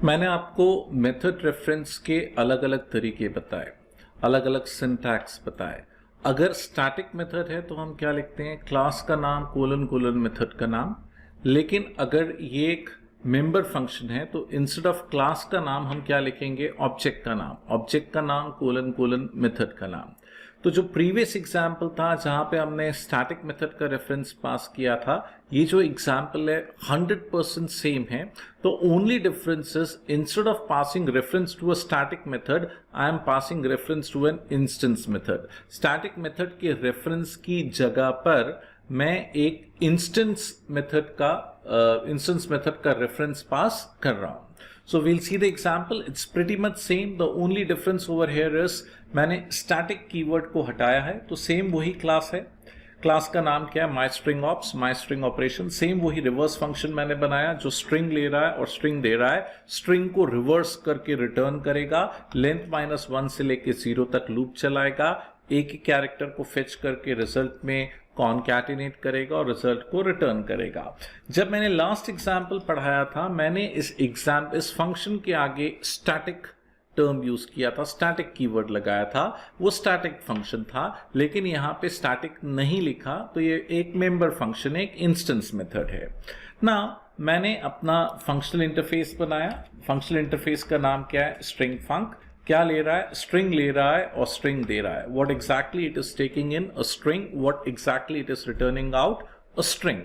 मैंने आपको method reference के अलग अलग तरीके बताए, अलग अलग सिंटैक्स बताए। अगर स्टैटिक मेथड है तो हम क्या लिखते हैं, क्लास का नाम कोलन कोलन मेथड का नाम। लेकिन अगर ये एक मेंबर फंक्शन है तो इंस्टेड ऑफ क्लास का नाम हम क्या लिखेंगे, ऑब्जेक्ट का नाम, ऑब्जेक्ट का नाम कोलन कोलन मेथड का नाम। तो जो प्रीवियस एग्जाम्पल था जहां पे हमने स्टैटिक मेथड का रेफरेंस पास किया था, ये जो एग्जाम्पल है 100% सेम है। तो only difference is instead of passing reference to a static method I am passing reference to an instance method. Static method के रेफरेंस की जगह पर मैं एक इंस्टेंस मेथड का रेफरेंस पास कर रहा हूं। So we'll see the example. It's pretty much same. The only difference over here is मैंने static keyword को हटाया है, तो सेम वही क्लास है। क्लास का नाम क्या है, MyStringOps, MyStringOperation। सेम वही रिवर्स फंक्शन मैंने बनाया जो स्ट्रिंग ले रहा है और स्ट्रिंग दे रहा है। स्ट्रिंग को रिवर्स करके रिटर्न करेगा, लेंथ -1 से लेके 0 तक लूप चलाएगा, एक ही कैरेक्टर को फेच करके रिजल्ट में कॉनकैटिनेट करेगा और रिजल्ट को रिटर्न करेगा। जब मैंने लास्ट एग्जाम्पल पढ़ाया था, मैंने इस फंक्शन के आगे स्टैटिक टर्म यूज किया था, स्टैटिक कीवर्ड लगाया था, वो स्टैटिक फंक्शन था। लेकिन यहाँ पे स्टैटिक नहीं लिखा, तो ये एक मेंबर फंक्शन, एक इंस्टेंस मेथड है ना। मैंने अपना फंक्शनल इंटरफेस बनाया। फंक्शनल इंटरफेस का नाम क्या है, स्ट्रिंग फंक। क्या ले रहा है, स्ट्रिंग ले रहा है और स्ट्रिंग दे रहा है। What exactly it is taking in a string, what exactly it is returning out a string.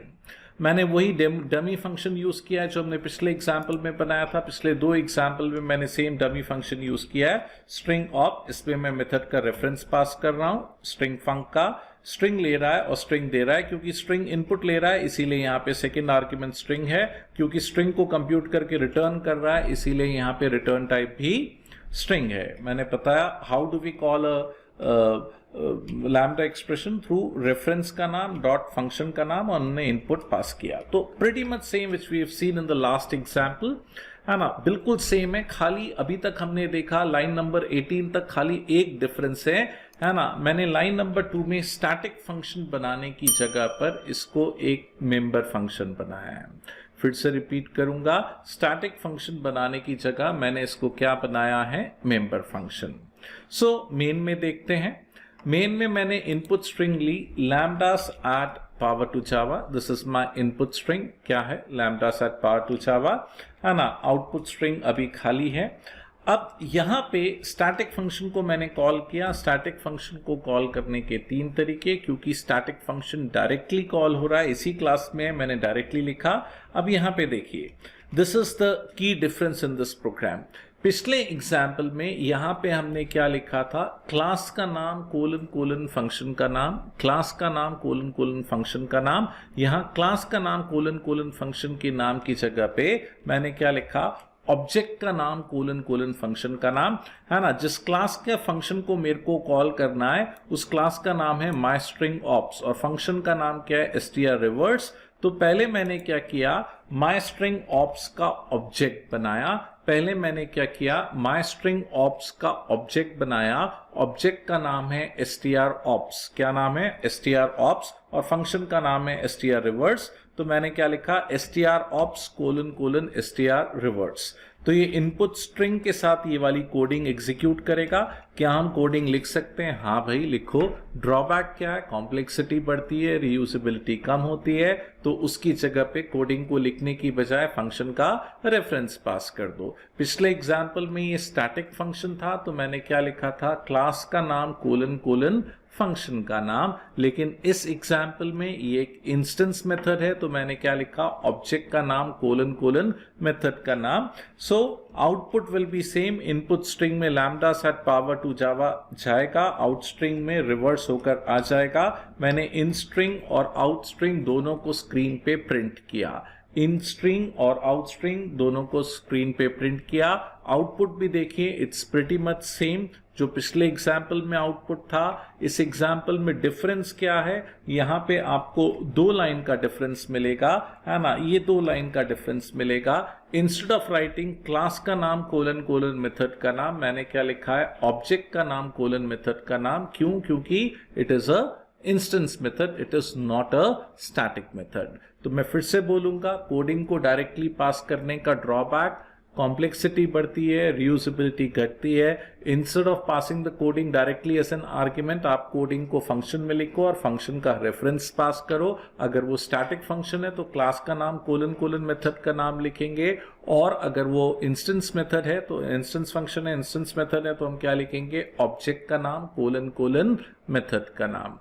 मैंने वही डमी फंक्शन यूज किया है जो हमने पिछले एग्जाम्पल में बनाया था। पिछले 2 एग्जाम्पल में मैंने सेम डमी फंक्शन यूज किया है, स्ट्रिंग ऑप। इसमें मैं मेथड का रेफरेंस पास कर रहा हूं, स्ट्रिंग फंक का। स्ट्रिंग ले रहा है और स्ट्रिंग दे रहा है, क्योंकि स्ट्रिंग इनपुट ले रहा है इसीलिए यहाँ पे सेकेंड आर्ग्यूमेंट स्ट्रिंग है। क्योंकि स्ट्रिंग को कंप्यूट करके रिटर्न कर रहा है इसीलिए यहाँ पे रिटर्न टाइप भी स्ट्रिंग है। मैंने बताया how do we call a lambda expression, through reference का नाम डॉट फंक्शन का नाम और हमने इनपुट पास किया। तो pretty much same which we have seen in the last example, है ना, बिल्कुल सेम है। खाली अभी तक हमने देखा लाइन नंबर 18 तक खाली एक डिफरेंस है ना। मैंने लाइन नंबर 2 में स्टैटिक फंक्शन बनाने की जगह पर इसको एक मेंबर फंक्शन बनाया है। फिर से रिपीट करूंगा, स्टैटिक फंक्शन बनाने की जगह मैंने इसको क्या बनाया है, मेंबर फंक्शन। सो मेन में देखते हैं। मेन में मैंने इनपुट स्ट्रिंग ली, lambdas at power to java। This is my input string. क्या है, lambdas at power to java, है ना। आउटपुट स्ट्रिंग अभी खाली है। अब यहां पे स्टैटिक फंक्शन को मैंने कॉल किया। स्टैटिक फंक्शन को कॉल करने के 3 तरीके, क्योंकि स्टैटिक फंक्शन डायरेक्टली कॉल हो रहा है, इसी क्लास में मैंने डायरेक्टली लिखा। अब यहां पे देखिए, this is the key difference in this program. पिछले एग्जाम्पल में यहां पे हमने क्या लिखा था, क्लास का नाम कोलन कोलन फंक्शन का नाम, क्लास का नाम कोलन कोलन फंक्शन का नाम। यहां क्लास का नाम कोलन कोलन फंक्शन के नाम की जगह पे मैंने क्या लिखा, ऑब्जेक्ट का नाम कोलन कोलन फंक्शन का नाम, है ना। जिस क्लास के फंक्शन को मेरे को कॉल करना है उस क्लास का नाम है MyStringOps और फंक्शन का नाम क्या है, strReverse। तो पहले मैंने क्या किया, MyStringOps का ऑब्जेक्ट बनाया। पहले मैंने क्या किया, MyStringOps का ऑब्जेक्ट बनाया। ऑब्जेक्ट का नाम है strOps। क्या नाम है, strOps, और फंक्शन का नाम है strReverse। तो मैंने क्या लिखा, strOps कोलन कोलन strReverse। तो ये इनपुट स्ट्रिंग के साथ ये वाली कोडिंग एग्जीक्यूट करेगा। क्या हम कोडिंग लिख सकते हैं? हाँ भाई लिखो। ड्रॉबैक क्या है, कॉम्प्लेक्सिटी बढ़ती है, रीयूजेबिलिटी कम होती है। तो उसकी जगह पे कोडिंग को लिखने की बजाय फंक्शन का रेफरेंस पास कर दो। पिछले एग्जाम्पल में ये स्टैटिक फंक्शन था तो मैंने क्या लिखा था, क्लास का नाम कोलन कोलन फंक्शन का नाम। लेकिन इस एग्जाम्पल में ये एक इंस्टेंस मेथड है तो मैंने क्या लिखा, ऑब्जेक्ट का नाम कोलन कोलन मेथड का नाम। So output will be same. Input string में lambdas at power to java जाएगा, आउट स्ट्रिंग में रिवर्स होकर आ जाएगा। मैंने इन स्ट्रिंग और आउट स्ट्रिंग दोनों को स्क्रीन पे प्रिंट किया। इन स्ट्रिंग और आउट स्ट्रिंग दोनों को स्क्रीन पे प्रिंट किया। आउटपुट भी देखिए, इट्स प्रिटी मच सेम जो पिछले एग्जाम्पल में आउटपुट था। इस एग्जाम्पल में डिफरेंस क्या है, यहाँ पे आपको 2 लाइन का डिफरेंस मिलेगा, है ना। ये 2 लाइन का डिफरेंस मिलेगा। इंस्टेड ऑफ राइटिंग क्लास का नाम कोलन कोलन मेथड का नाम, मैंने क्या लिखा है, ऑब्जेक्ट का नाम कोलन मेथड का नाम। क्यों? क्योंकि it is a instance method, it is not a static method. तो मैं फिर से बोलूंगा, कोडिंग को डायरेक्टली पास करने का ड्रॉबैक, कॉम्प्लेक्सिटी बढ़ती है, रीयूजेबिलिटी घटती है। Instead of passing the coding directly as an argument, आप कोडिंग को फंक्शन में लिखो और फंक्शन का रेफरेंस पास करो। अगर वो स्टैटिक फंक्शन है तो क्लास का नाम कोलन कोलन मेथड का नाम लिखेंगे, और अगर वो इंस्टेंस मेथड है तो इंस्टेंस फंक्शन है, इंस्टेंस मेथड है तो हम क्या लिखेंगे, ऑब्जेक्ट का नाम कोलन कोलन मेथड का नाम।